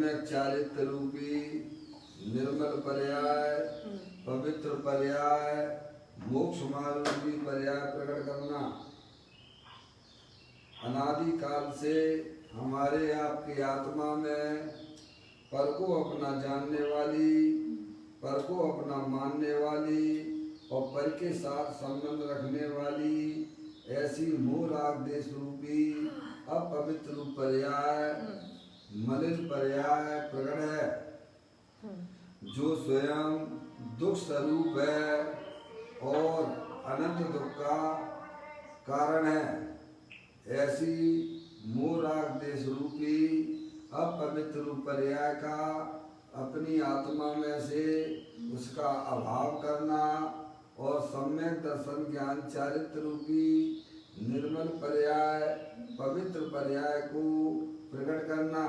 सम्यक चारित्र रूपी निर्मल पर्याय, पवित्र पर्याय, मोक्ष मार्ग रूपी पर्याय प्रकट करना। अनादि काल से हमारे आपकी आत्मा में पर को अपना जानने वाली, पर को अपना मानने वाली और पर के साथ संबंध रखने वाली ऐसी मोह राग देश रूपी अपवित्र पर्याय, मलिन पर्याय प्रकट है, जो स्वयं दुख स्वरूप है और अनंत दुख का कारण है। ऐसी मोह राग देश रूपी अपवित्र पर्याय का अपनी आत्मा में से उसका अभाव करना और सम्यक दर्शन ज्ञान चारित्र रूपी निर्मल पर्याय, पवित्र पर्याय को प्रकट करना।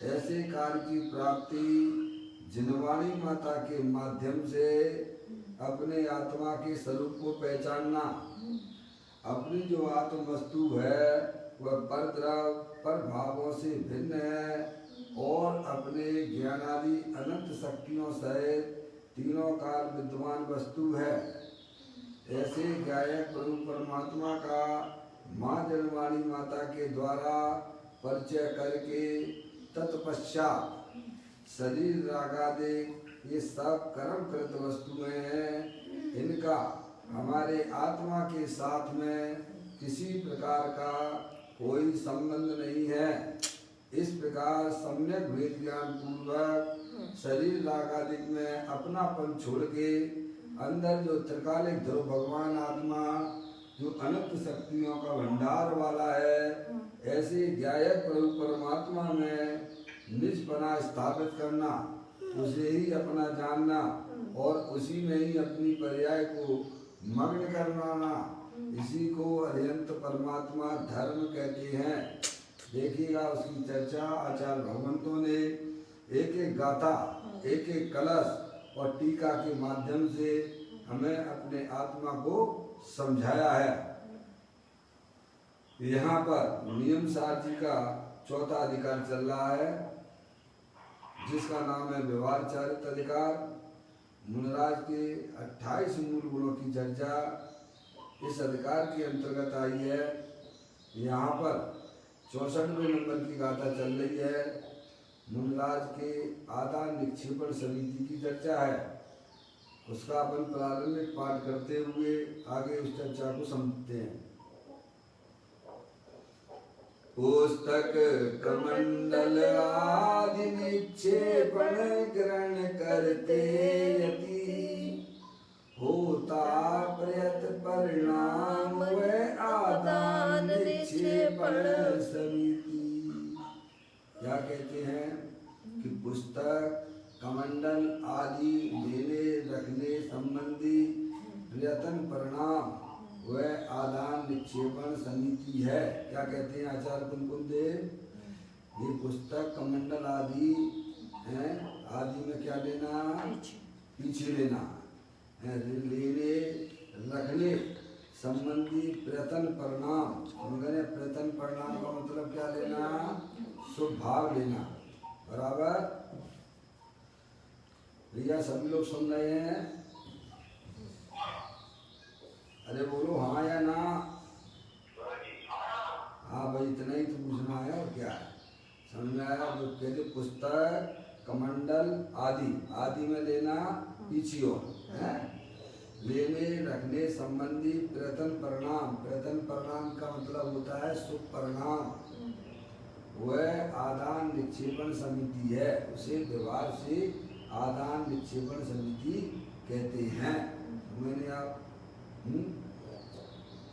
ऐसे कार्य की प्राप्ति जिनवाणी माता के माध्यम से अपने आत्मा के स्वरूप को पहचानना। अपनी जो आत्म वस्तु है वह पर द्रव पर भावों से भिन्न है और अपने ज्ञानादि अनंत शक्तियों सहित तीनों काल विद्वान वस्तु है। ऐसे गायक प्रभु परमात्मा का माँ जनवाणी माता के द्वारा परिचय करके तत्पश्चात शरीर रागादि ये सब कर्मकृत वस्तुएं हैं, इनका हमारे आत्मा के साथ में किसी प्रकार का कोई संबंध नहीं है। इस प्रकार सम्यक भेद ज्ञान पूर्वक शरीर रागादि में अपनापन छोड़ के अंदर जो त्रिकालिक ध्रुव भगवान आत्मा जो अनंत शक्तियों का भंडार वाला है, ऐसे ज्ञायक प्रभु परमात्मा में निजपना स्थापित करना, उसे ही अपना जानना और उसी में ही अपनी पर्याय को मग्न करवाना, इसी को अत्यंत परमात्मा धर्म कहते हैं। देखिएगा उसकी चर्चा आचार्य भगवंतों ने एक एक गाथा, एक एक कलश और टीका के माध्यम से हमें अपने आत्मा को समझाया है। यहाँ पर नियम सार जी का चौथा अधिकार चल रहा है, जिसका नाम है व्यवहार चारित्र अधिकार। मुनिराज के 28 मूल गुणों की चर्चा इस अधिकार के अंतर्गत आई है। यहाँ पर 64वें नंबर की गाथा चल रही है। मुनिराज के आदान निक्षेपण समिति की चर्चा है, उसका अपन प्रारंभिक पाठ करते हुए आगे उस चर्चा को समझते हैं। पुस्तक कमंडल आदि निक्षेपण ग्रहण करते यति होता प्रयत परिणाम व आदान निक्षेपण समिति। क्या कहते हैं कि पुस्तक कमंडल आदि लेने रखने संबंधी प्रयत्न परिणाम वह आदान निक्षेपण समिति है। क्या कहते हैं आचार्य कुमकुम देव? ये पुस्तक कमंडल आदि है, आदि में क्या लेना? पीछे लेना है, लेने रखने संबंधी प्रयत्न परिणाम। प्रयत्न परिणाम का मतलब क्या लेना? शुभ भाव लेना। बराबर भैया? सभी लोग सुन रहे हैं? अरे बोलो हाँ या ना? हाँ भाई, इतना ही तो पूछना है और क्या है। समझ में आया? जो कहते पुस्तक कमंडल आदि, आदि में लेना पीछे ओर है, लेने रखने संबंधी प्रयत्न परिणाम। प्रयत्न परिणाम का मतलब होता है शुभ परिणाम। वह आदान निक्षेपण समिति है, उसे व्यवहार से आदान निक्षेपण समिति कहते हैं। मैंने आप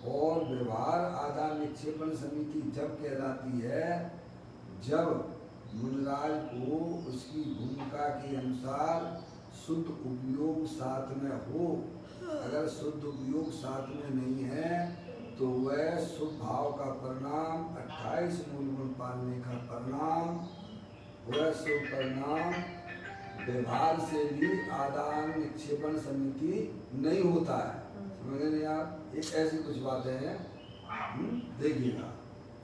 और व्यवहार आदान निक्षेपण समिति जब कहलाती है जब मुनिराज को उसकी भूमिका के अनुसार शुद्ध उपयोग साथ में हो। अगर शुद्ध उपयोग साथ में नहीं है तो वह शुभ भाव का परिणाम, 28 मूल गुण पालने का परिणाम, वह शुभ परिणाम व्यवहार से भी आदान निक्षेपण समिति नहीं होता है। समझ नहीं आप? एक ऐसी कुछ बातें हैं, देखिएगा।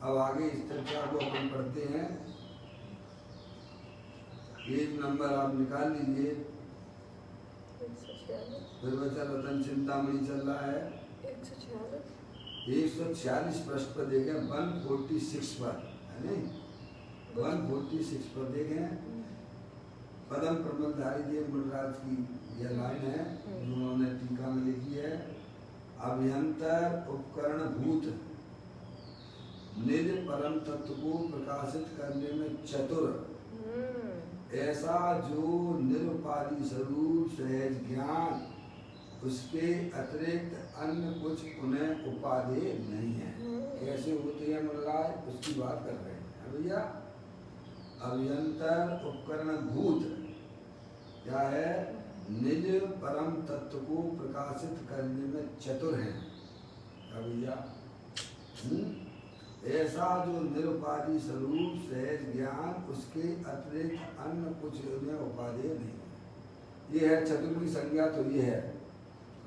अब आगे इस चर्चा को अपन पढ़ते हैं। पेज नंबर आप निकाल लीजिए। फिर बच्चा रतन चिंतामणि चल रहा है 146 पृष्ठ पर देखें, 146 पर है नहीं, 146 पर देखें। पदम प्रबलधारी देव मुनिराज की यह लाइन है उन्होंने टीका में लिखी है। अभ्यंतर उपकरण भूत निज परम तत्व को प्रकाशित करने में चतुर, ऐसा जो निरुपाधि स्वरूप सहज ज्ञान उसके अतिरिक्त अन्य कुछ उन्हें उपाधि नहीं है। कैसे होते हैं मुनिराज, उसकी बात कर रहे हैं भैया। अभ्यंतर उपकरण भूत क्या है, निज परम तत्व को प्रकाशित करने में चतुर है भैया। ऐसा जो निरुपाधि स्वरूप सहज ज्ञान उसके अतिरिक्त अन्य कुछ उन्हें उपाधि नहीं। ये है चतुर की संज्ञा, तो ये है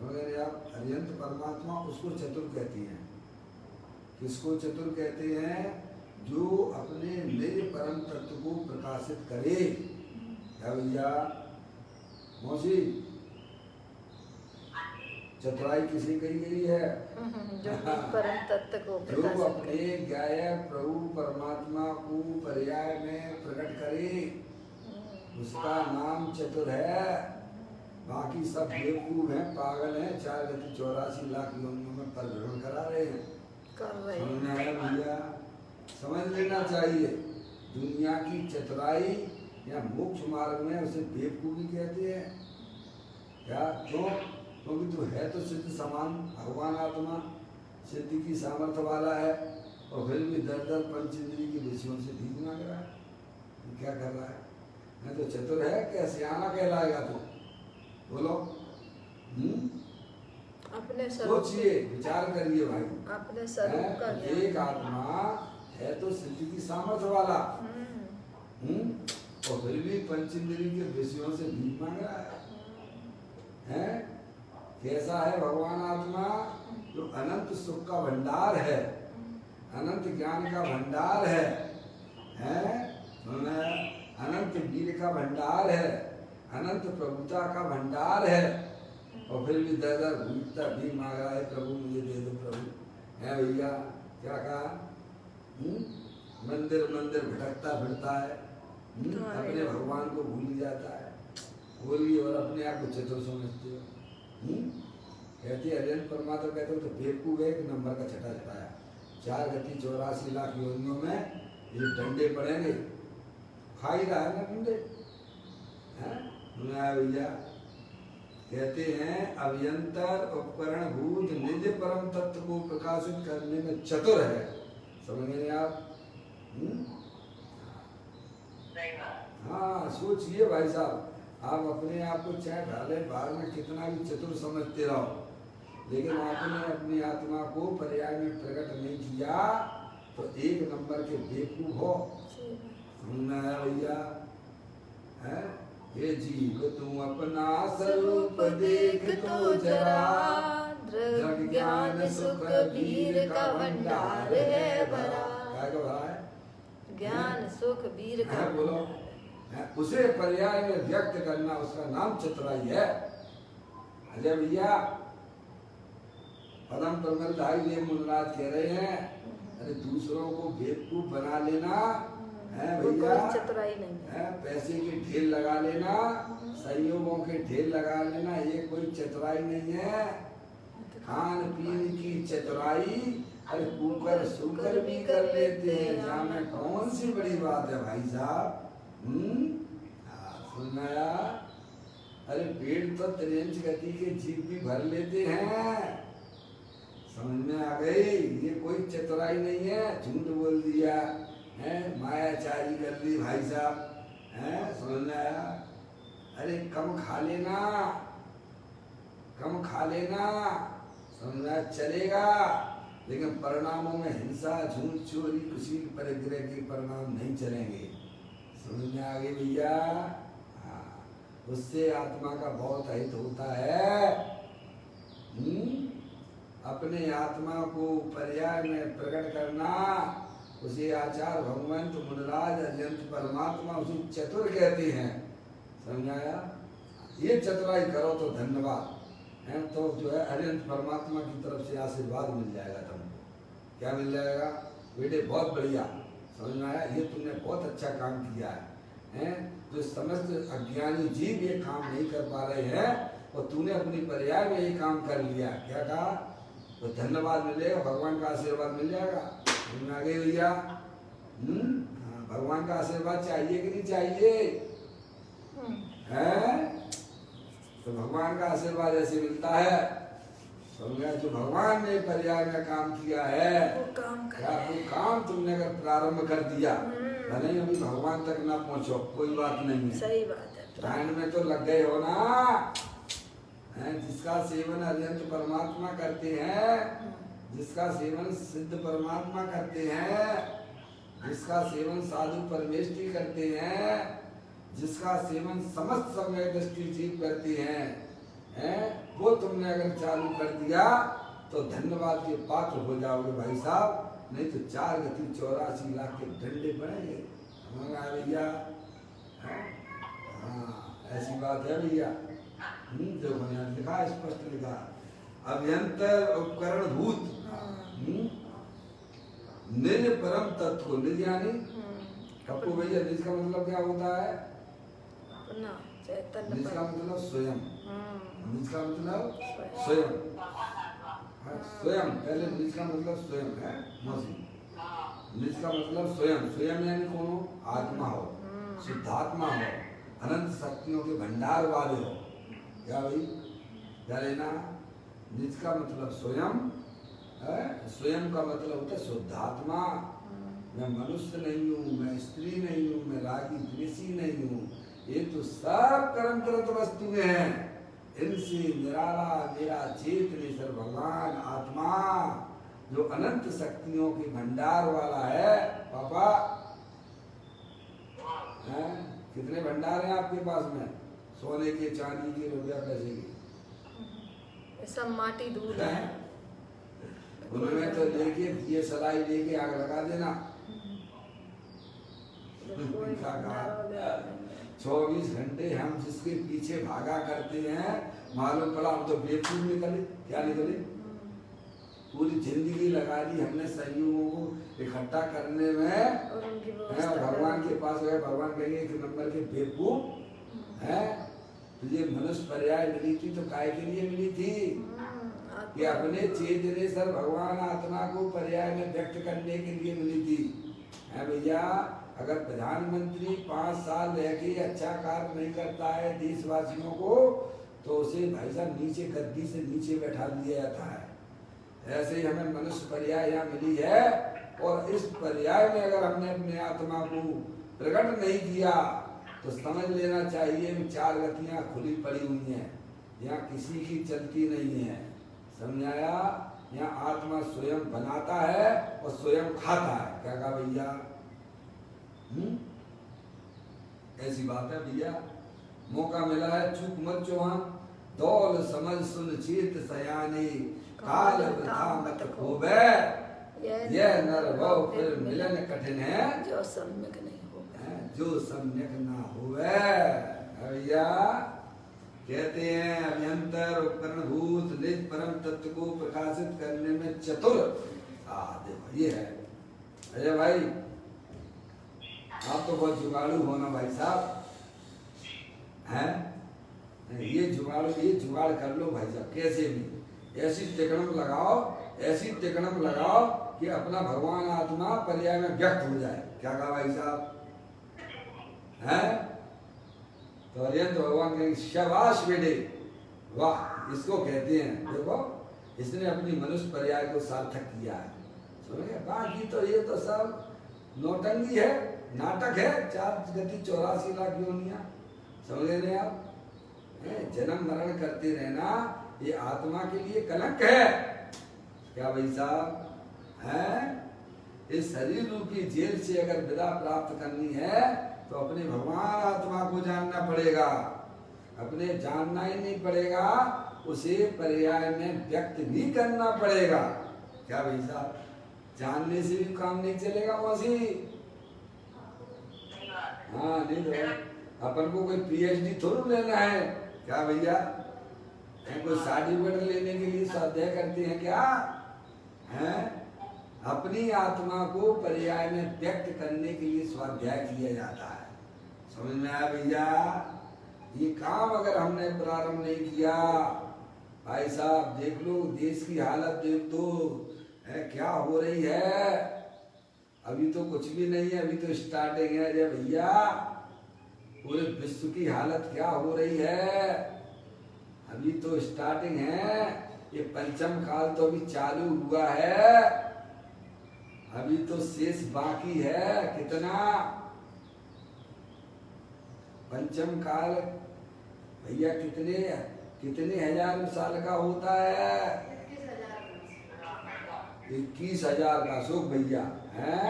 अगर आप अरिहंत परमात्मा उसको चतुर कहती हैं। किसको चतुर कहते हैं, जो अपने निज परम तत्व को प्रकाशित करे। क्या भैया मौसी, चतुराई किसी कही गई है, जो परम तत्व को जो अपने गायक प्रभु परमात्मा को पर्याय में प्रकट करे उसका नाम चतुर है। बाकी सब बेवकूफ हैं, पागल हैं, 484 लाख योनियों में परिभ्रमण करा रहे हैं। समझ में आया भैया, समझ लेना चाहिए। दुनिया की चतुराई या मोक्ष मार्ग में उसे बेवकूफी कहते हैं। क्या क्यों, क्योंकि तो है तो सिद्ध समान भगवान आत्मा, सिद्धि की सामर्थ्य वाला है, और फिर भी दर दर पंचेंद्रिय के विषयों से भीख मांग रहा है। क्या कर रहा है, मैं तो चतुर है क्या सियाना कहलाएगा तो बोलो। अपने सोचिए, विचार करिए भाई। अपने स्वरूप का एक आत्मा है तो सिद्धि की सामर्थ्य वाला, और फिर भी पंचेंद्रिय के विषयों से भीख मांग रहा है। कैसा है भगवान आत्मा, जो अनंत सुख का भंडार है, अनंत ज्ञान का भंडार है, अनंत वीर का भंडार है, अनंत प्रभुता का भंडार है, और फिर भी दर दर भूखता भी मांग रहा है, प्रभु मुझे दे दो प्रभु। है भैया, क्या कहा, मंदिर मंदिर भटकता फिरता है, अपने भगवान को भूल जाता है। बोलिए, और अपने आप को चतुर समझते हो। कहते अरिहंत परमात्मा कहते हो तो बेवकूफ है, एक नंबर का छटा छटाया। 4 गति 84 लाख योनियों में ये डंडे पड़ेंगे, खा ही रहा है ना डंडे। भैया कहते हैं अभ्यंतर उपकरण भूत निज परम तत्व को प्रकाशित करने में चतुर है। समझ गए आप? हाँ, सोचिए भाई साहब, आप अपने आप को चाहे ढाले बाहर में कितना भी चतुर समझते रहो, लेकिन आपने अपनी आत्मा को पर्याय में प्रकट नहीं किया तो एक नंबर के बेवकूफ हो। सुनना है भैया, है ये जीव तुम अपना स्वरूप देख तो जरा, दृढ़ ज्ञान सुख वीर का भंडार है भरा। क्या भरा है? ज्ञान सुख वीर का बोलो, उसे पर्याय में व्यक्त करना, उसका नाम चतुराई है। अजय भैया, पदम प्रबलधारी देव मुनिराज कह रहे हैं, अरे दूसरों को बेवकूफ बना लेना है भैया, चतुराई नहीं है। पैसे के ढेर लगा लेना, सहयोगों के ढेर लगा लेना, ये कोई चतुराई नहीं है। खान पीन की चतुराई, अरे कुकर सुकर भी कर लेते हैं, जहाँ में कौन सी बड़ी बात है भाई साहब। सुनाया, अरे पेट तो 3 गति के जीव भी भर लेते हैं। समझ में आ गई? ये कोई चतुराई नहीं है। झूठ बोल दिया है, मायाचारी कर ली भाई साहब, है समझ में आया? अरे कम खा लेना, कम खा लेना, समझना चलेगा, लेकिन परिणामों में हिंसा, झूठ, चोरी, किसी परिग्रह के परिणाम नहीं चलेंगे। समझ में आ गई भैया? हाँ, उससे आत्मा का बहुत हित होता है। अपने आत्मा को पर्याय में प्रकट करना, उसे आचार्य भगवंत मुनराज अत्यंत परमात्मा उसे चतुर कहते हैं। समझाया? ये चतुराई करो तो धन्यवाद है, तो जो है अत्यंत परमात्मा की तरफ से आशीर्वाद मिल जाएगा तुमको। क्या मिल जाएगा? बेटे बहुत बढ़िया, समझ में आया? ये तुमने बहुत अच्छा काम किया है। जो समस्त अज्ञानी जीव ये काम नहीं कर पा रहे हैं और तूने अपनी पर्याय में ये काम कर लिया। क्या कहा? तो धन्यवाद मिलेगा, भगवान का आशीर्वाद मिल जाएगा। समझ में आ गई भैया? हाँ, भगवान का आशीर्वाद चाहिए कि नहीं चाहिए? है? तो भगवान का आशीर्वाद ऐसे मिलता है। समझा? जो भगवान ने पर्याय में काम किया है, वो काम तुमने अगर प्रारंभ कर दिया, भले ही अभी भगवान तक ना पहुंचो, कोई बात नहीं है। सही बात है। ध्यान में तो लग गए हो ना? है, जिसका सेवन अत्यंत परमात्मा करते हैं, जिसका सेवन सिद्ध परमात्मा करते हैं, जिसका सेवन साधु परमेष्ठी करते हैं, जिसका सेवन समस्त समय दृष्टि जीव करते हैं, वो तुमने अगर चालू कर दिया तो धन्यवाद के पात्र हो जाओगे भाई साहब। नहीं तो 4 गति 84 लाख के डंडे पड़ेंगे। समझ आया भैया? हाँ, ऐसी बात है भैया। देखो यहाँ लिखा, स्पष्ट लिखा, अभ्यंतर उपकरण भूत निज परम तत्व को। निज यानी आपको भैया, निज का मतलब क्या होता है? निज का मतलब स्वयं। निज का मतलब स्वयं। स्वयं, पहले निज का मतलब स्वयं है मौसी। निज का मतलब स्वयं। स्वयं यानी कौन हो? आत्मा हो, शुद्धात्मा हो, अनंत शक्तियों के भंडार वाले हो। क्या भाई? क्या लेना? निज का मतलब स्वयं है। स्वयं का मतलब होता है शुद्धात्मा। मैं मनुष्य नहीं हूँ, मैं स्त्री नहीं हूँ, मैं रागी द्वेषी नहीं हूँ। ये तो सब कर्म करत वस्तुएं हैं। इनसे निराला मेरा चेतनेश्वर भगवान आत्मा, जो अनंत शक्तियों के भंडार वाला है। पापा है? कितने भंडार हैं आपके पास में? सोने के, चांदी के, रुपया पैसे के? सब माटी दूध है। उनमें तो लेके ये सलाई लेके आग लगा देना। 24 घंटे हम जिसके पीछे भागा करते हैं, मालूम पड़ा हम तो बेवकूफ निकले। क्या निकले? पूरी जिंदगी लगा दी हमने संयोगों को इकट्ठा करने में, और भगवान के पास गए, भगवान कहेंगे 1 नंबर के बेवकूफ है। तुझे मनुष्य पर्याय मिली थी तो काय के लिए मिली थी? कि अपने चेतनेश्वर भगवान आत्मा को पर्याय में व्यक्त करने के लिए मिली थी। है भैया? अगर प्रधानमंत्री 5 साल रह के अच्छा कार्य नहीं करता है देशवासियों को, तो उसे भाई साहब नीचे, गद्दी से नीचे बैठा दिया जाता है। ऐसे ही हमें मनुष्य पर्याय यहाँ मिली है, और इस पर्याय में अगर हमने अपने आत्मा को प्रकट नहीं किया तो समझ लेना चाहिए कि 4 गतियाँ खुली पड़ी हुई हैं, यहाँ किसी की चलती नहीं है। समझाया? यहाँ आत्मा स्वयं बनाता है और स्वयं खाता है। क्या कहा भैया? ऐसी बात है भैया। मौका मिला है, चूक मत चौहान। दौल समझ सुन चेत सयानी, काल वृथा मत खोबे, यह नर वह फिर मिलन कठिन है, जो सम्यक नहीं होगा, जो सम्यक ना होवे। भैया कहते हैं अभ्यंतर उपकरण भूत निज परम तत्व को प्रकाशित करने में चतुर। देखो ये है। अजय भाई, आप तो बहुत जुगाड़ू हो ना भाई साहब, हैं? ये जुगाड़ कर लो भाई साहब, कैसे भी ऐसी टिकड़म लगाओ, ऐसी टिकड़म लगाओ कि अपना भगवान आत्मा पर्याय में व्यक्त हो जाए। क्या कहा भाई साहब? हैं? तो अरियंत भगवान कहेंगे शाबाश बेटे, वाह, इसको कहते हैं। देखो, इसने अपनी मनुष्य पर्याय को सार्थक किया है। समझे? बाकी तो ये तो सब नौटंकी है, नाटक है। 4 गति 84 लाख योनियां। समझ रहे आप? जन्म मरण करते रहना ये आत्मा के लिए कलंक है। क्या भाई साहब? हैं? इस शरीर रूपी जेल से अगर विदा प्राप्त करनी है तो अपने भगवान आत्मा को जानना पड़ेगा। अपने जानना ही नहीं पड़ेगा, उसे पर्याय में व्यक्त भी करना पड़ेगा। क्या भाई साहब? जानने से भी काम नहीं चलेगा मौसी। हाँ नहीं तो अपन को कोई पीएचडी थोड़ा लेना है क्या भैया? कोई सर्टिफिकेट लेने के लिए स्वाध्याय करते हैं क्या? हैं? अपनी आत्मा को पर्याय में व्यक्त करने के लिए स्वाध्याय किया जाता है। समझ में आया भैया? ये काम अगर हमने प्रारंभ नहीं किया, भाई साहब देख लो देश की हालत देख दो है क्या हो रही है। अभी तो कुछ भी नहीं है, अभी तो स्टार्टिंग है अरे भैया। पूरे विश्व की हालत क्या हो रही है, अभी तो स्टार्टिंग है। ये पंचम काल तो अभी चालू हुआ है, अभी तो शेष बाकी है। कितना पंचम काल भैया कितने कितने हजार साल का होता है? 21,000 का सुख भैया है।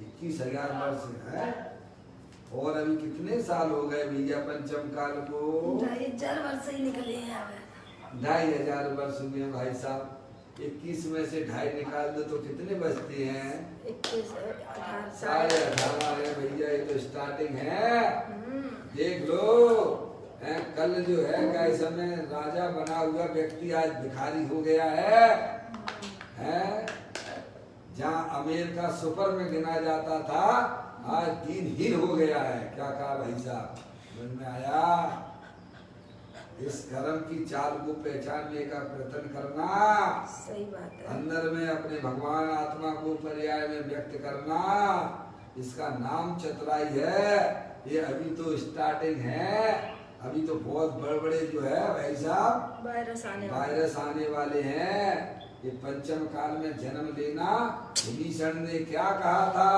21,000 वर्ष है। और अभी कितने साल हो गए भैया पंचम काल को? 2,500 वर्ष ही निकले हैं। 2,500 वर्ष हुए भाई साहब। 21 में से 2.5 निकाल दो तो कितने बचते हैं? 21 18 है भैया। ये तो स्टार्टिंग है, देख लो। कल जो है क्या समय राजा बना हुआ व्यक्ति आज भिखारी हो गया है? जहाँ अमेरिका सुपर में गिना जाता था आज दिनहीन हो गया है। क्या कहा भाई साहब? समझ में आया? इस कर्म की चाल को पहचानने का प्रयत्न करना, सही बात है। अंदर में अपने भगवान आत्मा को पर्याय में व्यक्त करना, इसका नाम चतुराई है। ये अभी तो स्टार्टिंग है, अभी तो बहुत बड़े बड़े जो है भाई साहब वायरस आने वाले हैं। ये पंचम काल में जन्म लेना, विभीषण ने क्या कहा था?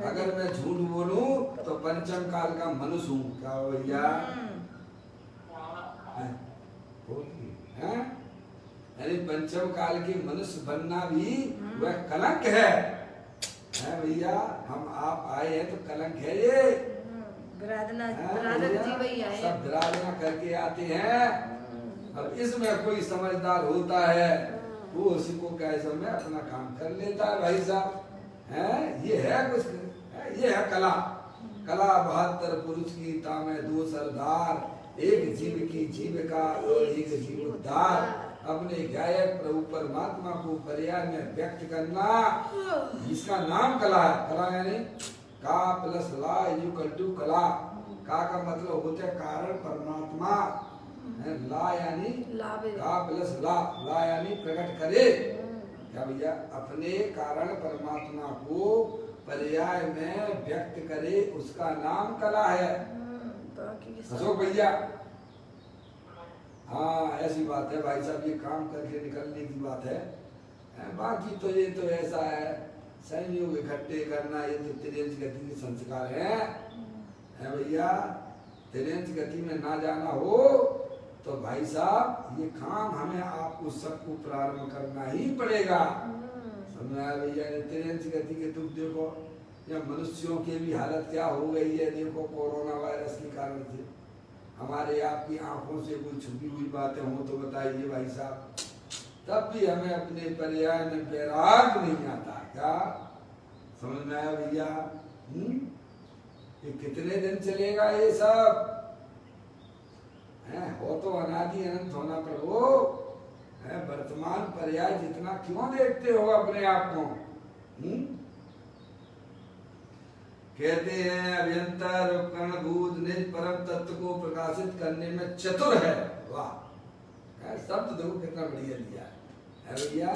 अगर मैं झूठ बोलूं तो पंचम काल का मनुष्य हूँ। क्या भैया? यानी पंचम काल के मनुष्य बनना भी वह कलंक है भैया। हम आप आए हैं तो कलंक है ये। सब विराधना करके आते हैं। अब इसमें कोई समझदार होता है वो उसी को क्या समय अपना काम कर लेता है भाई साहब। ये है कुछ, ये है कला। कला 72 पुरुष की तामे 2 सरदार, एक जीव की जीविका और एक जीव उद्धार। अपने गायक प्रभु परमात्मा को पर्याय में व्यक्त करना, इसका नाम कला है। कला यानी का प्लस ला इक्वल टू कला। का मतलब होता है कारण परमात्मा, ला यानी का प्लस ला, ला यानी प्रकट करे। क्या भैया? अपने कारण परमात्मा को पर्याय में व्यक्त करे, उसका नाम कला है। अशोक भैया हाँ ऐसी बात है भाई साहब। ये काम करके निकलने की बात है। बाकी तो ये तो ऐसा है संयोग इकट्ठे करना, ये तो तिरंज गति के संस्कार है भैया। तिरंज गति में ना जाना हो तो भाई साहब ये काम हमें आपको सबको प्रारंभ करना ही पड़ेगा। समझ आया भैया? तिरंज गति के तुम देखो या मनुष्यों की भी हालत क्या हो गई है। देखो कोरोना वायरस के कारण से हमारे आपकी आंखों से कोई छुपी हुई बातें हो तो बताइए भाई साहब। तब भी हमें अपने पर्याय में वैराग नहीं आता। क्या समझ में आया भैया? ये कितने दिन चलेगा ये सब? हो तो अनादि अनंत होना प्रभु। वर्तमान पर्याय जितना क्यों देखते हो अपने आप को? कहते हैं अभियंता उपकरण भूत निज परम तत्व को प्रकाशित करने में चतुर है। वाह शब्द देखो कितना बढ़िया लिया है भैया।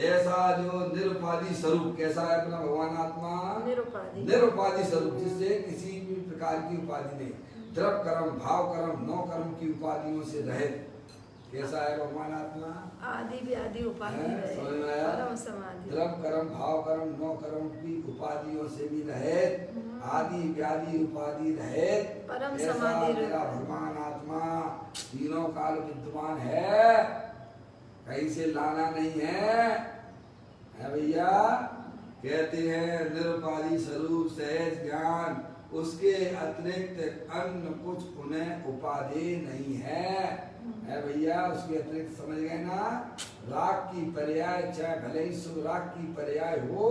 ऐसा जो निरुपाधि स्वरूप, कैसा है अपना भगवान आत्मा? निरुपाधि स्वरूप, जिससे किसी भी प्रकार की उपाधि नहीं, द्रव कर्म भाव कर्म 9 कर्म की उपाधियों से रहित। कैसा है भगवान आत्मा? आदि व्याधि उपाधि परम समाधि। द्रव कर्म भाव कर्म 9 कर्म की उपाधियों से भी रहित, आदि व्याधि उपाधि रहित परम समाधि। मेरा भगवान आत्मा तीनों काल विद्यमान है, कहीं से लाना नहीं है भैया। कहते हैं निरुपाधि स्वरूप सहज ज्ञान, उसके अतिरिक्त अन्य कुछ उन्हें उपाधि नहीं है भैया। उसके अतिरिक्त समझ गए ना? राग की पर्याय, चाहे भले ही शुभ राग की पर्याय हो,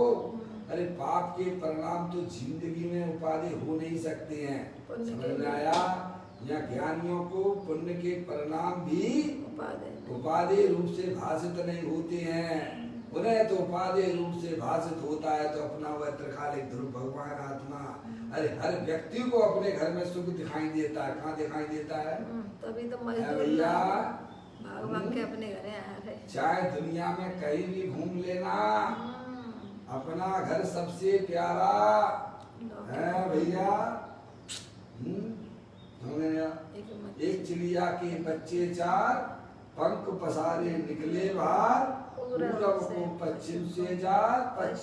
अरे पाप के परिणाम तो जिंदगी में उपाधि हो नहीं सकते हैं। समझ में आया? या ज्ञानियों को पुण्य के परिणाम भी उपाधि रूप से भाषित नहीं होते हैं। उन्हें तो उपाधि रूप से भाषित होता है तो अपना वह त्रिकालिक ध्रुव भगवान आत्मा, अरे हर व्यक्ति को अपने घर में सुख दिखाई देता है। कहाँ दिखाई देता है? तभी तो भैया भगवान के अपने घर है। चाहे दुनिया में कहीं भी घूम लेना, अपना घर सबसे प्यारा है भैया। एक चिड़िया के बच्चे चार, पंख पसारे निकले बाहर, पूरब को पश्चिम से जार,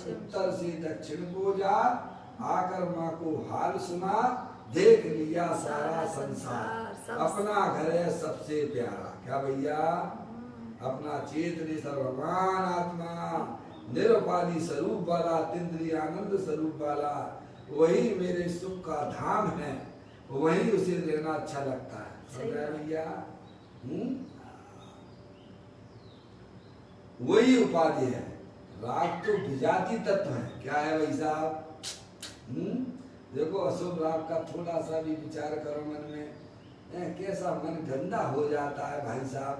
उत्तर से दक्षिण को जार, आकर माँ को हाल सुना, देख लिया सारा संसार, अपना घर है सबसे प्यारा। क्या भैया? अपना चेतन सर्वमान आत्मा, निरुपाधि स्वरूप वाला, तीन्द्रिय आनंद स्वरूप वाला, वही मेरे सुख का धाम है, वही उसे रहना अच्छा लगता है। समझा भैया? वही उपाधि है। राग तो विजाति तत्व है। क्या है भाई साहब? देखो अशुभ राग का थोड़ा सा भी विचार करो मन में, कैसा मन गंदा हो जाता है भाई साहब।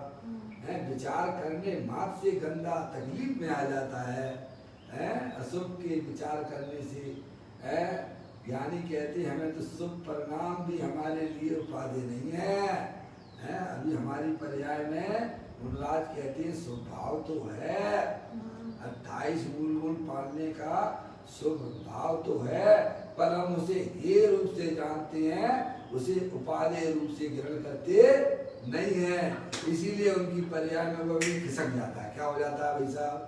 विचार करने मात्र से गंदा तकलीफ में आ जाता है। अशुभ के विचार करने से ज्ञानी कहते हैं हमें तो शुभ परिणाम भी हमारे लिए उपाधि नहीं है। अभी हमारी पर्याय में मुनराज कहते हैं शुभ भाव तो है, 28 मूल गुण पालने का शुभ भाव तो है, पर हम उसे ये रूप से जानते हैं, उसे उपाधि रूप से ग्रहण करते नहीं है। इसीलिए उनकी पर्याय में वो भी खिसक जाता है। क्या हो जाता है भाई साहब?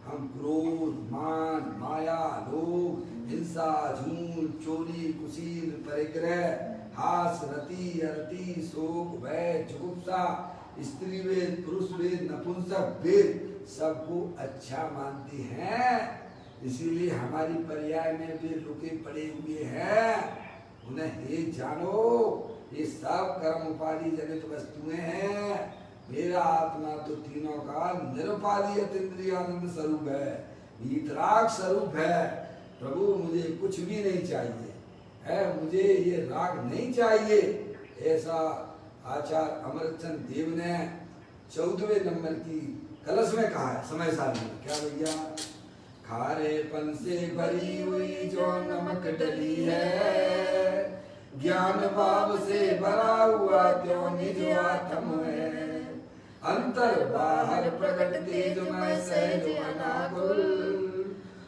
हम क्रोध, मान, माया, लोभ, हिंसा, झूठ, चोरी, कुशील, परिग्रह, हास, रति, अरति, शोक, भय, जुगुप्सा, स्त्री वेद, पुरुष वेद, नपुंसक वेद सबको अच्छा मानते हैं। इसीलिए हमारी पर्याय में भी रुके पड़े हुए हैं। उन्हें ये जानो, ये सब कर्म उपाधि जनित वस्तुएं हैं। मेरा आत्मा तो तीनों का निरुपाधि इंद्रियानंद स्वरूप है, वीतराग स्वरूप है। प्रभु मुझे कुछ भी नहीं चाहिए है, मुझे ये राग नहीं चाहिए। ऐसा आचार्य अमरचंद देव ने 14वें नंबर की कलश में कहा है समय सारणी में। क्या भैया? खारेपन से भरी हुई जो नमक डली है, ज्ञान भाव से भरा हुआ जो निज आत्म है, अंतर बाहर प्रकट तेज में सहज अनाकुल,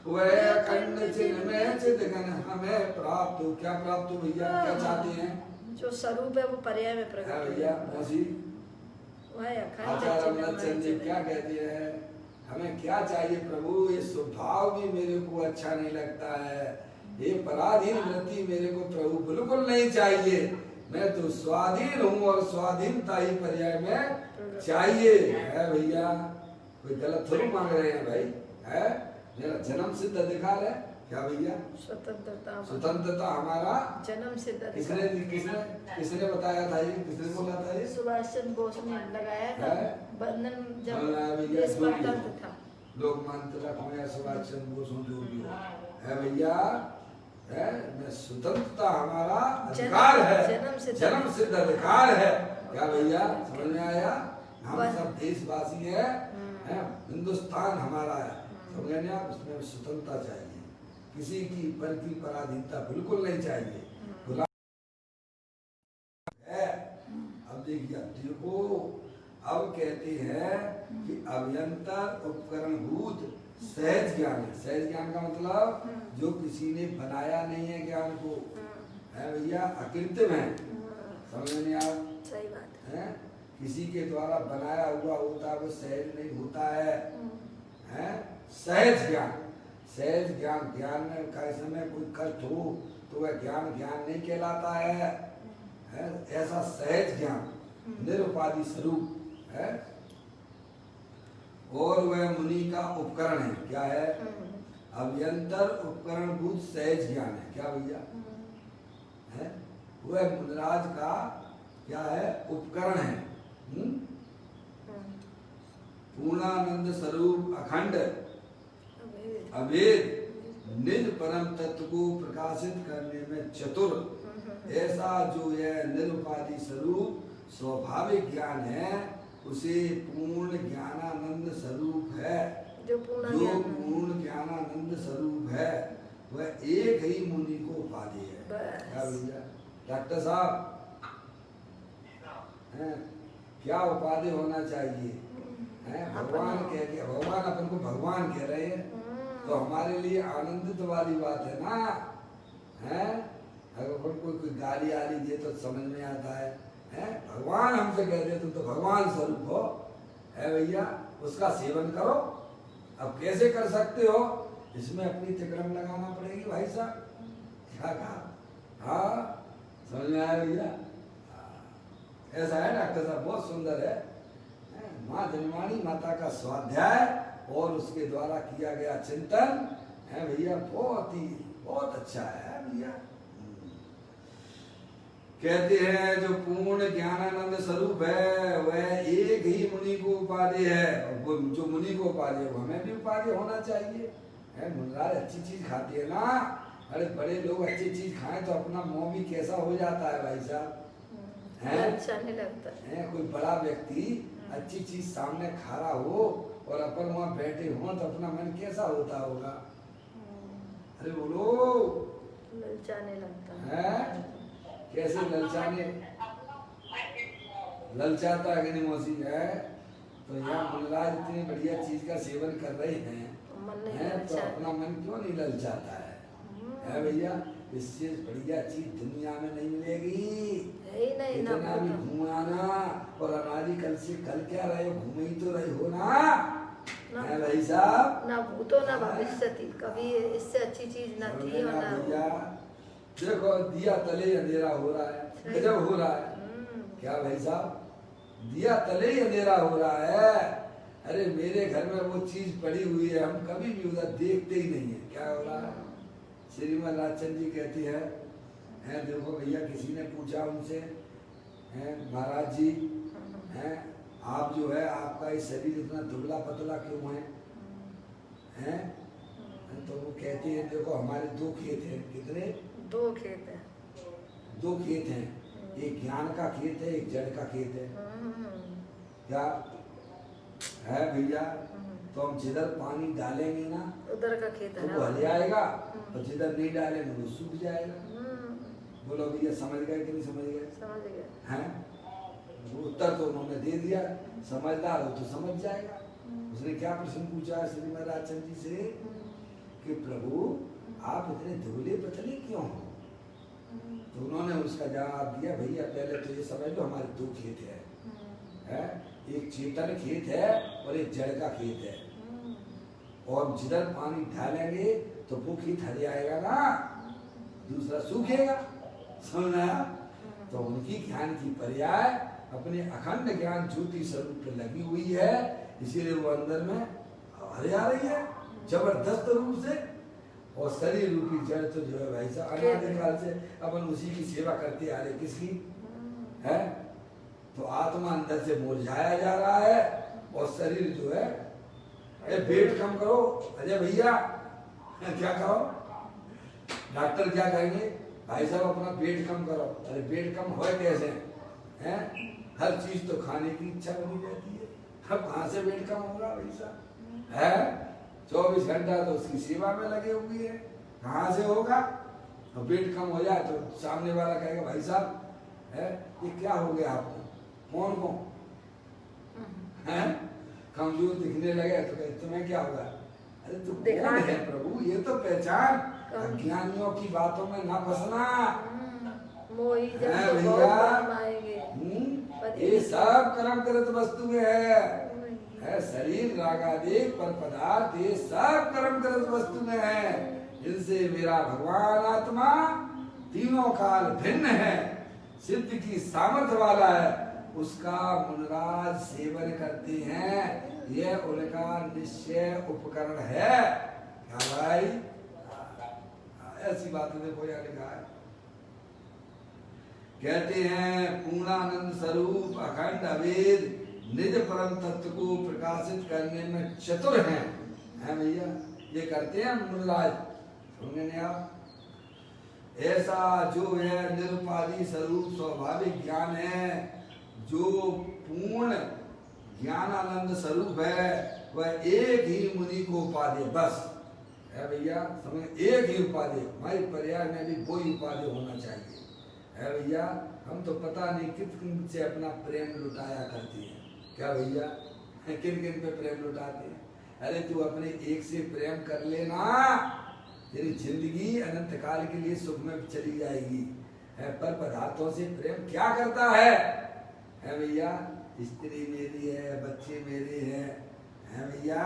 वह अखंड चिन्ह में चिदघन हमें प्राप्त हो। क्या प्राप्त हो भैया? क्या चाहते हैं? जो स्वरूप है वो पर्याय में प्रकट है भैया। मौसी आचार्य अमरचंद जी क्या कहते हैं? हमें क्या चाहिए प्रभु? ये स्वभाव भी मेरे को अच्छा नहीं लगता है, ये पराधीन वृत्ति मेरे को प्रभु बिल्कुल नहीं चाहिए। मैं तो स्वाधीन हूँ और स्वाधीनता ही पर्याय में चाहिए है भैया। कोई गलत थोड़ी मांग रहे हैं भाई, है मेरा जन्म सिद्ध अधिकार है। क्या भैया? स्वतंत्रता हमारा जन्म सिद्ध। किसने बताया था ये? किसने बोला था ये? सुभाष चंद्र बोस ने लगाया था बंधन जब देश स्वतंत्र था। लोकमान्य तिलक हो या सुभाष चंद्र बोस हो, जो भी हो है भैया, है मैं स्वतंत्रता हमारा अधिकार है, जन्म सिद्ध अधिकार है। क्या भैया? समझ में आया? हम सब देशवासी हैं, हिंदुस्तान हमारा है, समझ में आया? उसमें स्वतंत्रता चाहिए, किसी की पर की पराधीनता बिल्कुल नहीं चाहिए। अब देखिए, देखो अब कहते हैं कि अभियंतर उपकरण भूत सहज ज्ञान है। सहज ज्ञान का मतलब जो किसी ने बनाया नहीं है ज्ञान को, है भैया, अकृत्रिम है। समझ में आ? सही बात है। किसी के द्वारा बनाया हुआ होता है वो सहज नहीं होता है। सहज ज्ञान, सहज ज्ञान, ज्ञान में का समय कोई कष्ट हो तो वह ज्ञान ज्ञान नहीं कहलाता है। ऐसा सहज ज्ञान निरुपाधि स्वरूप है और वह मुनि का उपकरण है। क्या है? अभ्यंतर उपकरण भूत सहज ज्ञान है। क्या भैया? है वह मुनिराज का क्या है? उपकरण है। पूर्णानंद स्वरूप अखंड अभेद। अभेद निज परम तत्व को प्रकाशित करने में चतुर, ऐसा जो यह निरुपाधि स्वरूप स्वाभाविक ज्ञान है उसे पूर्ण ज्ञानानंद स्वरूप है। जो पूर्ण ज्ञानानंद स्वरूप है वह एक ही मुनि को उपाधि है। क्या भैया डॉक्टर साहब हैं, क्या उपाधि होना चाहिए? हैं, भगवान कह के भगवान अपन को भगवान कह रहे हैं तो हमारे लिए आनंदित वाली बात है ना। हैं, अगर अपन कोई गाली आली दे तो समझ में आता है। हैं, भगवान हमसे कह रहे तुम तो भगवान स्वरूप हो है भैया, उसका सेवन करो। अब कैसे कर सकते हो? इसमें अपनी तिकड़म लगाना पड़ेगी भाई साहब। क्या कहा? हाँ समझ में आया भैया? ऐसा है डॉक्टर साहब, बहुत सुंदर है। माँ धनवाणी माता का स्वाध्याय और उसके द्वारा किया गया चिंतन है भैया, बहुत अच्छा है भैया। कहते हैं जो पूर्ण ज्ञानानंद स्वरूप है वह एक ही मुनि को उपाधि है, और जो मुनि को उपाधि है वो हमें भी उपाधि होना चाहिए। है मुनराज अच्छी चीज खाती है ना, अरे बड़े लोग अच्छी चीज खाएं तो अपना मुंह भी कैसा हो जाता है भाई साहब। अच्छा नहीं लगता है कोई बड़ा व्यक्ति अच्छी चीज सामने खा रहा हो और अपन वहाँ बैठे हो तो अपना मन कैसा होता होगा? अरे बोलो ललचाने लगता है। कैसे ललचाता है कि नहीं मौसी है? तो यहाँ मुनराज इतनी बढ़िया चीज का सेवन कर रहे हैं तो अपना मन क्यों नहीं ललचाता है भैया? इससे बढ़िया चीज दुनिया में नहीं मिलेगी। इतना भी घुमाना और अनादि कल से कल क्या रहे हो, घूमे ही तो रहे हो ना है भाई साहब। ना भूतो ना भविष्य थी, कभी इससे अच्छी चीज ना थी और ना भैया। देखो दिया तले अंधेरा हो रहा है, गजब हो रहा है। क्या भाई साहब? दिया तले ही अंधेरा हो रहा है। अरे मेरे घर में वो चीज पड़ी हुई है, हम कभी भी उधर देखते ही नहीं है। क्या हो रहा है? श्रीमद राजचंद जी कहती है देखो भैया, किसी ने पूछा उनसे, महाराज जी हैं आप जो है आपका ये शरीर इतना दुबला पतला क्यों है? तो वो कहती है देखो हमारे दो खेत हैं। कितने? दो खेत हैं। दो खेत हैं, एक ज्ञान का खेत है, एक जड़ का खेत है। क्या है भैया? तो हम जिधर पानी डालेंगे ना उधर का खेत है तो वो हल जाएगा, और जिधर नहीं डालेंगे वो सूख जाएगा। बोलो भैया समझ गए कि नहीं समझ गए? समझ गए हैं? उत्तर तो उन्होंने दे दिया, समझदार हो तो समझ जाएगा। उसने क्या प्रश्न पूछा श्रीमद राजचंद जी से कि प्रभु आप इतने दुबले पतले क्यों हो? तो उन्होंने उसका जवाब दिया भैया पहले तो ये समझ लो हमारे दो खेत है, एक चेतन खेत है और एक जड़ का खेत है। और जिधर पानी डालेंगे तो वो खेत हर जाएगा ना, दूसरा सूखेगा। समझ आया? तो उनकी ज्ञान की पर्याय अपने अखंड ज्ञान ज्योति स्वरूप पे लगी हुई है, इसीलिए वो अंदर में हर जा रही है जबरदस्त रूप से। और शरीर रूपी जड़ तो जो है भाई साहब अनादिकाल से अपन उसी की सेवा करते आ रहे। किसकी है? तो आत्मा अंदर से मुरझाया जा रहा है और शरीर जो है वेट कम करो। अजय भैया क्या करो? डॉक्टर क्या कहेंगे? भाई साहब अपना वेट कम करो। अरे वेट कम हो कैसे हैं? हर चीज तो खाने की इच्छा बनी रहती है, अब कहाँ से वेट कम होगा भाई साहब? है 24 घंटा तो उसकी सेवा में लगे हुए हैं, कहाँ से होगा? और वेट कम हो जाए तो सामने वाला कहेगा भाई साहब है ये क्या हो गया आपको? कौन को है कमजोर दिखने लगे तो कहते तुम्हें क्या होगा? अरे तू कौन है प्रभु? ये तो पहचान। अज्ञानियों की बातों में ना फंसना ये सब कर्म करत वस्तु में है शरीर रागादेव पर पदार्थ, ये सब कर्म करत वस्तु में है, जिनसे मेरा भगवान आत्मा तीनों काल भिन्न है, सिद्ध की सामर्थ्य वाला है, उसका मुनराज सेवन करते हैं। यह उनका निश्चय उपकरण है। क्या भाई? ऐसी बातें देखो यहाँ लिखा है। कहते हैं पूर्णानंद स्वरूप अखंड अभेद निज परम तत्व को प्रकाशित करने में चतुर हैं। हैं भैया, ये करते हैं मुनिराज, समझे आप। ऐसा जो है निरुपाधि स्वरूप स्वाभाविक ज्ञान है, जो पूर्ण ज्ञानानंद स्वरूप है, वह एक ही मुनि को उपाधि, बस है भैया, समझ। एक ही उपाधि, हमारी पर्याय में भी वही उपाधि होना चाहिए, है भैया। हम तो पता नहीं किन से अपना प्रेम लुटाया करते हैं, क्या भैया, किन किन पे प्रेम लुटाते हैं। अरे तू अपने एक से प्रेम कर लेना, तेरी जिंदगी अनंत काल के लिए सुख में चली जाएगी। है पर पदार्थों से प्रेम क्या करता है भैया। स्त्री मेरी है, बच्चे मेरे हैं भैया,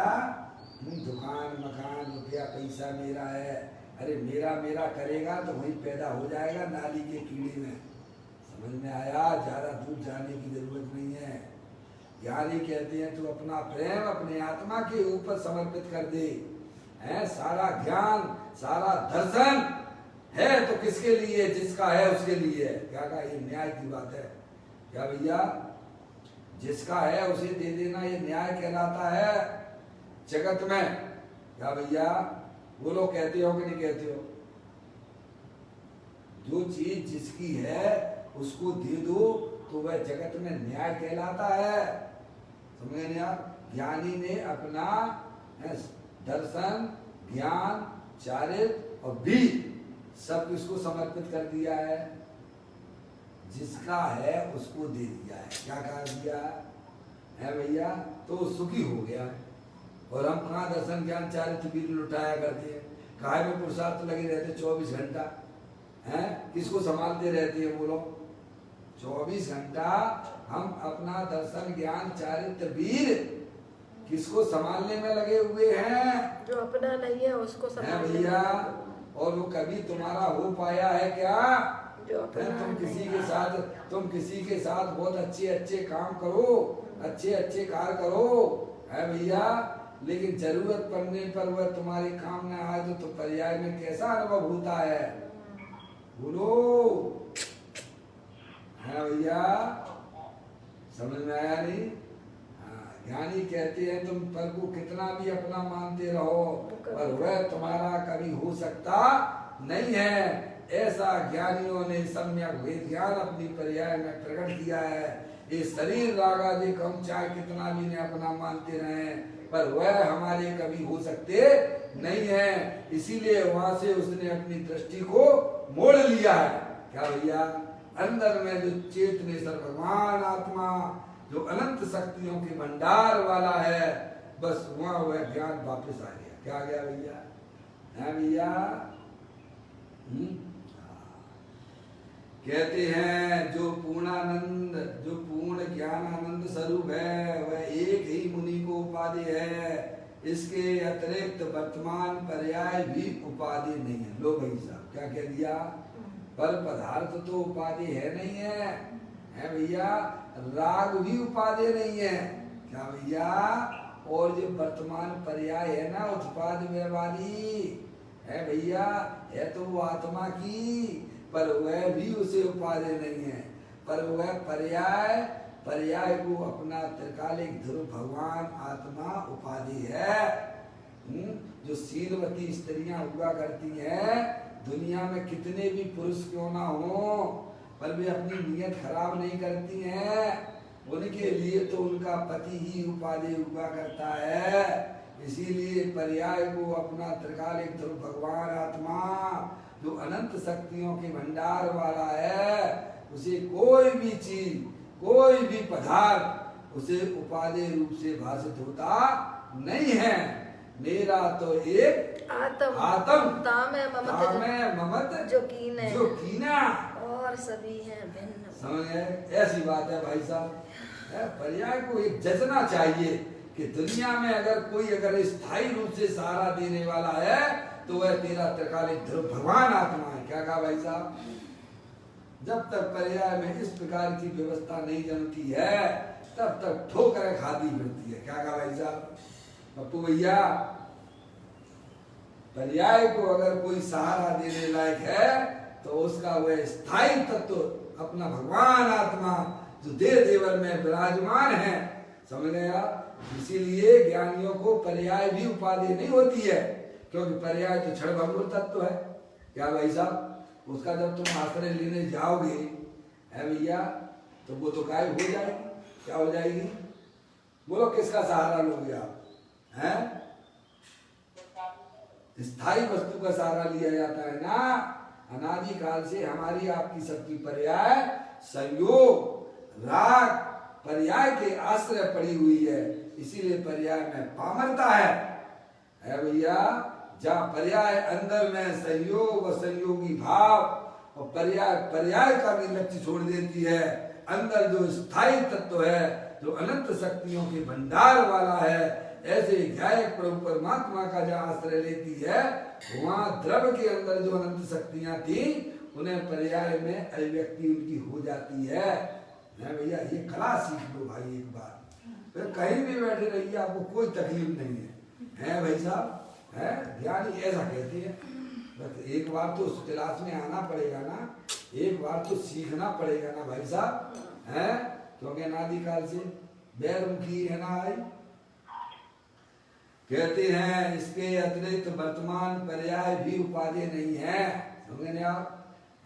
दुकान मकान रुपया पैसा मेरा है। अरे मेरा मेरा करेगा तो वही पैदा हो जाएगा नाली के कीड़े में, समझ में आया। ज्यादा दूर जाने की जरूरत नहीं है। ज्ञानी कहते हैं तू अपना प्रेम अपने आत्मा के ऊपर समर्पित कर दे। है सारा ज्ञान सारा दर्शन है तो किसके लिए, जिसका है उसके लिए। क्या कहा, ये न्याय की बात है क्या भैया। जिसका है उसे दे देना, ये न्याय कहलाता है जगत में, क्या भैया। वो लोग कहते हो कि नहीं कहते हो, जो चीज जिसकी है उसको दे दो तो वह जगत में न्याय कहलाता है, समझे नहीं आप। ज्ञानी ने अपना दर्शन ज्ञान चारित्र और बीज सब किसको समर्पित कर दिया है, जिसका है उसको दे दिया है। क्या कहा दिया है भैया, तो सुखी हो गया। और हम कहाँ दर्शन ज्ञान चारित्र बीज लुटाया करते हैं, काहे में पुरुषार्थ लगे रहते 24 घंटा, हैं किसको संभालते रहते हैं वो लोग। 24 घंटा हम अपना दर्शन ज्ञान चारित्र वीर किसको संभालने में लगे हुए हैं, जो अपना नहीं है उसको संभालने भैया। और वो कभी तुम्हारा हो पाया है क्या, जो अपना तुम किसी के साथ बहुत अच्छे अच्छे काम करो, अच्छे अच्छे कार्य करो, है भैया। लेकिन जरूरत पड़ने पर वह तुम्हारे काम में आए तो पर्याय में कैसा अनुभव होता है, बोलो, है भैया। समझ में आया नहीं। ज्ञानी कहते हैं तुम पर को कितना भी अपना मानते रहो पर वह तुम्हारा कभी हो सकता नहीं है। ऐसा ज्ञानियों ने सम्यक वेद ज्ञान अपनी पर्याय में प्रकट किया है। ये शरीर रागादि हम चाहे कितना भी ने अपना मानते रहे पर वह हमारे कभी हो सकते नहीं है। इसीलिए वहां से उसने अपनी दृष्टि को मोड़ लिया है, क्या भैया। अंदर में जो चेतने सर्वमान आत्मा जो अनंत शक्तियों के भंडार वाला है, बस वहां वह ज्ञान वापस आ गया। क्या आ गया भैया, है भैया। कहते हैं जो पूर्णानंद जो पूर्ण ज्ञानानंद स्वरूप है वह एक ही मुनि को उपाधि है, इसके अतिरिक्त वर्तमान पर्याय भी उपाधि नहीं है। लो भाई साहब क्या कह दिया, पर पदार्थ तो उपाधि है नहीं है भैया। राग भी उपाधि नहीं है, क्या भैया। और जो वर्तमान पर्याय है ना उत्पाद व्यवहारी है भैया, है तो वो आत्मा की, पर वह भी उसे उपाधि नहीं है। पर वह पर्याय को अपना त्रिकालिक ध्रुव भगवान आत्मा उपाधि है। जो शीलवती स्त्रियां हुआ करती हैं दुनिया में, कितने भी पुरुष क्यों ना हो, पर वे अपनी नियत खराब नहीं करती हैं। उनके लिए तो उनका पति ही उपाधि हुआ करता है। इसीलिए पर्याय को अपना त्रिकालिक ध्रुव भगवान आत्मा जो अनंत शक्तियों के भंडार वाला है, उसे कोई भी चीज कोई भी पदार्थ उसे उपाधि रूप से भाषित होता नहीं है। मेरा तो एक आत्म ममत जो कीना और सभी हैं भिन्न। समझ गए, ऐसी बात है भाई साहब। पर्याय को एक जजना चाहिए कि दुनिया में अगर कोई स्थायी रूप से सहारा देने वाला है तो वह तेरा त्रिकालिक ध्रुव भगवान आत्मा है। क्या कहा भाई साहब, जब तक पर्याय में इस प्रकार की व्यवस्था नहीं जनती है तब तक ठोकरें खाती फिरती है। क्या कहा भाई साहब पप्पू भैया, पर्याय को अगर कोई सहारा देने लायक है तो उसका वह स्थायी तत्व अपना भगवान आत्मा जो देव देवर में विराजमान है, समझ गए आप? इसीलिए ज्ञानियों को पर्याय भी उपाधि नहीं होती है, क्योंकि पर्याय तो क्षण भंगुर तत्व है। क्या भाई साहब? उसका जब तुम आश्रय लेने जाओगे है भैया, तो वो तो गायब हो जाएगी। क्या हो जाएगी? बोलो किसका सहारा लोगे आप? हैं? स्थायी वस्तु का सहारा लिया जाता है ना। अनादि काल से हमारी आपकी सबकी पर्याय संयोग राग पर्याय के आश्रय पड़ी हुई है, इसीलिए पर्याय में पामरता है भैया। जहाँ पर्याय अंदर में संयोग और संयोगी भाव और पर्याय पर्याय का भी लक्ष्य छोड़ देती है, अंदर जो स्थायी तत्व है, जो अनंत शक्तियों के भंडार वाला है, ऐसे ध्यायक प्रभु परमात्मा का जहाँ आश्रय लेती है, वहाँ द्रव्य के अंदर जो अनंत शक्तियां थी उन्हें पर्याय में अभिव्यक्ति उनकी हो जाती है भैया। ये कला सीख लो भाई एक बार, फिर कहीं भी बैठे रहिए, आपको कोई तकलीफ नहीं है भाई साहब। है ज्ञानी ऐसा कहते हैं। बस एक बार तो उस क्लास में आना पड़ेगा ना, एक बार तो सीखना पड़ेगा ना भाई साहब, है क्योंकि अनादि काल से बैरमुखी है ना आई। कहते हैं इसके अतिरिक्त वर्तमान पर्याय भी उपाधि नहीं है। समझे आप?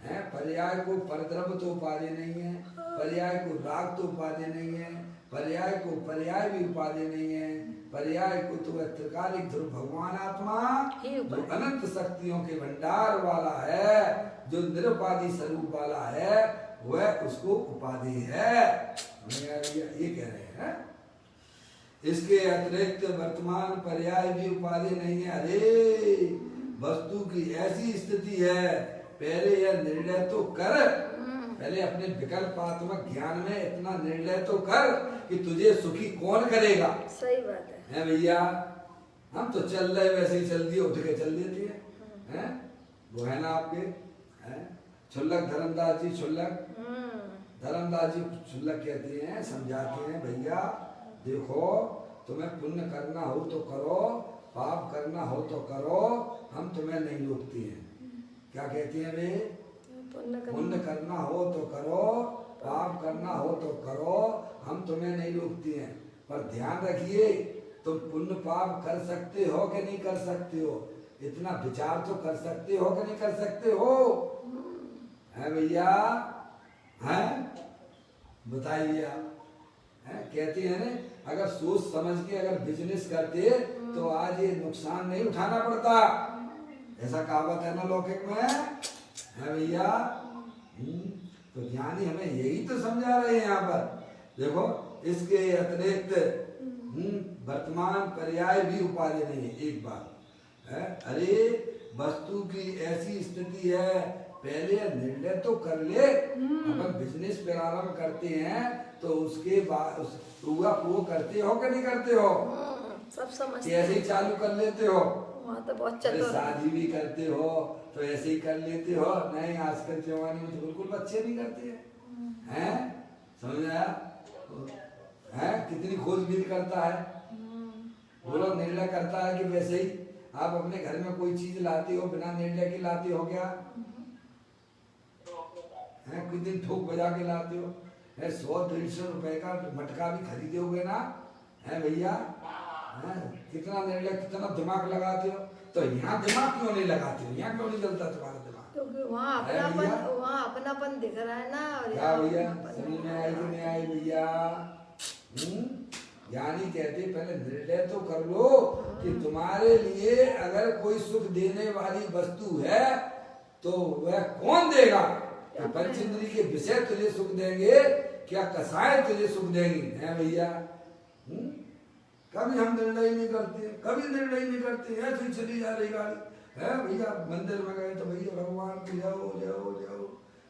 हैं पर्याय को परद्रव्य तो उपाधि नहीं है, पर्याय को राग तो उपाधि नहीं है, पर्याय को पर्याय भी उपाधि नहीं है, पर्याय को तो त्रिकालिक ध्रुव भगवान आत्मा जो अनंत शक्तियों के भंडार वाला है, जो निरुपाधि स्वरूप वाला है, वह उसको उपाधि है। ये कह रहे हैं इसके अतिरिक्त वर्तमान पर्याय भी उपाधि नहीं है। अरे वस्तु की ऐसी स्थिति है, पहले यह निर्णय तो कर, पहले अपने विकल्पात्मक ज्ञान में इतना निर्णय तो कर कि तुझे सुखी कौन करेगा। सही बात है भैया। हम तो चल रहे वैसे ही चल दिए, उठ के चल देते हैं। वो है ना आपके छुल्लक धर्मदास जी, छुल्लक धर्मदास जी छुल्लक कहते हैं, समझाते हैं भैया देखो तुम्हें पुण्य करना हो तो करो, पाप करना हो तो करो, हम तुम्हें नहीं रोकते हैं। क्या कहते हैं वे? पुण्य करना हो तो करो, पाप करना हो तो करो, हम तुम्हें नहीं रोकते हैं। पर ध्यान रखिए तुम पुण्य पाप कर सकते हो कि नहीं कर सकते हो, इतना विचार तो कर सकते हो कि नहीं कर सकते हो, है भैया? हैं बताइए आप। कहते हैं ना अगर सोच समझ के अगर बिजनेस करते तो आज ये नुकसान नहीं उठाना पड़ता, ऐसा कहावत है ना लौकिक में, है भैया। तो ज्ञानी हमें यही तो समझा रहे हैं यहाँ पर। देखो इसके अतिरिक्त वर्तमान पर्याय भी उपाधि नहीं है। एक बात है, अरे वस्तु की ऐसी स्थिति है, पहले निर्णय तो कर ले। अपन बिजनेस प्रारंभ करते हैं तो उसके बाद वो करते हो कि नहीं करते हो? सब समझते ऐसे ही चालू कर लेते हो। तो बहुत चतुर। शादी भी करते हो तो ऐसे ही कर लेते हो। नहीं आजकल जवानी में तो बिल्कुल बच्चे नहीं करते हैं। समझ आया? है कितनी खोजबीन करता है, वो लोग निर्णय करता है कि वैसे ही आप अपने घर में कोई चीज लाते हो बिना निर्णय के लाते हो क्या? है कुछ दिन ठोक बजा के लाते हो, है 100-150 रुपए का मटका भी खरीदे हुए ना, है भैया? कितना निर्णय कितना दिमाग लगाते हो। तो यहाँ दिमाग क्यों नहीं लगाते हो? यहाँ क्यों नहीं चलता तुम्हारा दिमाग? क्योंकि वहाँ अपनापन दिख रहा है ना। और क्या भैया समझ में आई कि नहीं आई भैया? ज्ञानी कहते पहले निर्णय तो कर लो कि तुम्हारे लिए अगर कोई सुख देने वाली वस्तु है तो वह कौन देगा? पंचेंद्रिय के विषय तुझे सुख देंगे क्या कसाय तुझे सुख देंगी? है भैया? कभी हम निर्णय नहीं करते, कभी निर्णय नहीं करते, ऐसे ही चली जा रही गाड़ी है भैया। मंदिर में गए तो भैया भगवान की जाओ जाओ जाओ।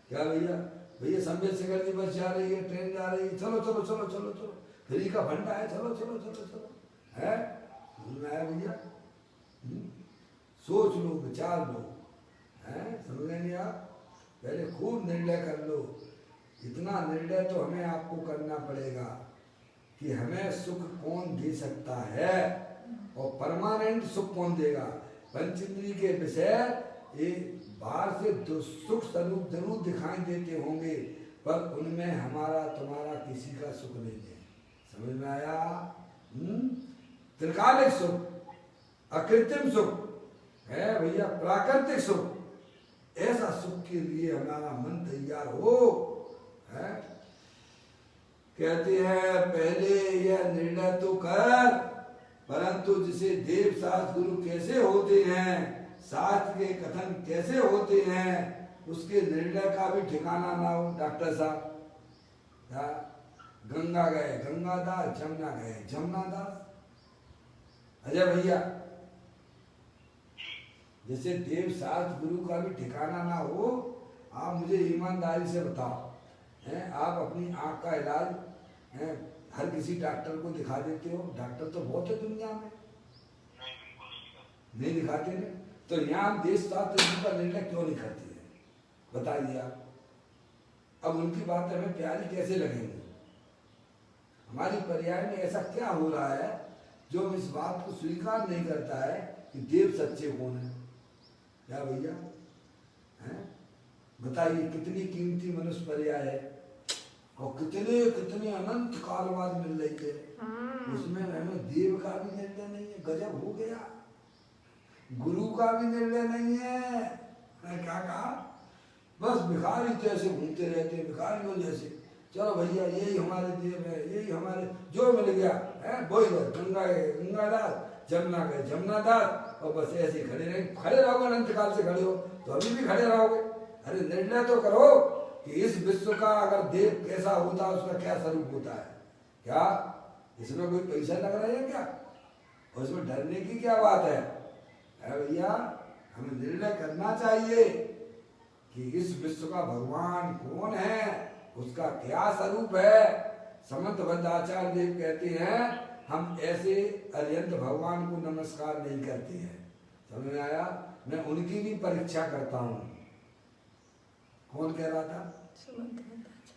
क्या भैया? भैया संबित शेखर की बस जा रही है, ट्रेन जा रही है, चलो चलो चलो चलो चलो, फ्री का भंडा है, चलो चलो चलो चलो, है भैया? सोच लो, विचार लो, है समझ नहीं आप? पहले खूब निर्णय कर लो। इतना निर्णय तो हमें आपको करना पड़ेगा कि हमें सुख कौन दे सकता है और परमानेंट सुख कौन देगा। पंचेंद्रिय के विषय एक बाहर से सुख स्वरूप जरूर दिखाई देते होंगे, पर उनमें हमारा तुम्हारा किसी का सुख नहीं है। समझ में आया? त्रिकालिक सुख, अकृत्रिम सुख है भैया, प्राकृतिक सुख। ऐसा सुख के लिए हमारा मन तैयार हो है। कहते हैं पहले यह निर्णय तो कर, परंतु जिसे देव शास्त्र गुरु कैसे होते हैं, शास्त्र के कथन कैसे होते हैं, उसके निर्णय का भी ठिकाना ना हो। डॉक्टर साहब गंगा गए गंगादास, जमुना गए जमुनादास। अजय भैया जैसे देव शास्त्र गुरु का भी ठिकाना ना हो, आप मुझे ईमानदारी से बताओ, हैं आप अपनी आंख का इलाज हैं हर किसी डॉक्टर को दिखा देते हो? डॉक्टर तो बहुत है दुनिया में, नहीं दिखाते ना। तो यहाँ देश शास्त्र का निर्णय क्यों नहीं करते हैं, बताइए आप। अब उनकी बात हमें प्यारी कैसे लगेंगी? हमारी पर्याय में ऐसा क्या हो रहा है जो इस बात को स्वीकार नहीं करता है कि देव सच्चे कौन है? क्या भैया हैं, बताइए कितनी कीमती मनुष्य पर्याय है और कितने कितने अनंत काल बाद मिल रही है, उसमें हमें देव का भी निर्णय नहीं है। गजब हो गया। गुरु का भी निर्णय नहीं है। क्या कहा? बस भिखारी जैसे घूमते रहते हैं, भिखारियों जैसे। चलो भैया यही हमारे देव है, यही हमारे जो मिल गया है वही है। गंगा गए गंगादास, जमुना गए जमुनादास, और बस ऐसे खड़े रहे। खड़े रहोगे अनंत काल से खड़े हो तो अभी भी खड़े रहोगे। अरे निर्णय तो करो कि इस विश्व का अगर देव कैसा होता है, उसका क्या स्वरूप होता है। क्या इसमें कोई पैसा लग रहा है क्या? और इसमें डरने की क्या बात है? भैया हमें निर्णय करना चाहिए कि इस विश्व का भगवान कौन है, उसका क्या स्वरूप है। समंतबद्ध आचार्य देव कहते हैं हम ऐसे अरिहंत भगवान को नमस्कार नहीं करते हैं। समझ में आया? मैं उनकी भी परीक्षा करता हूँ। कौन कह रहा था?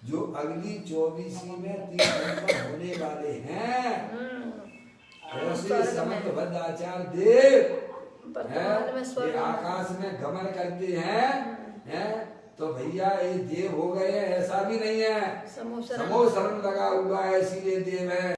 जो अगली 24वीं में 3 होने वाले हैं, ऐसे समंतबद्ध आचार्य देव ये आकाश में गमन करते हैं, तो भैया ये देव हो गए हैं ऐसा भी नहीं है। समूह शरण लगा हुआ है इसीलिए देव है।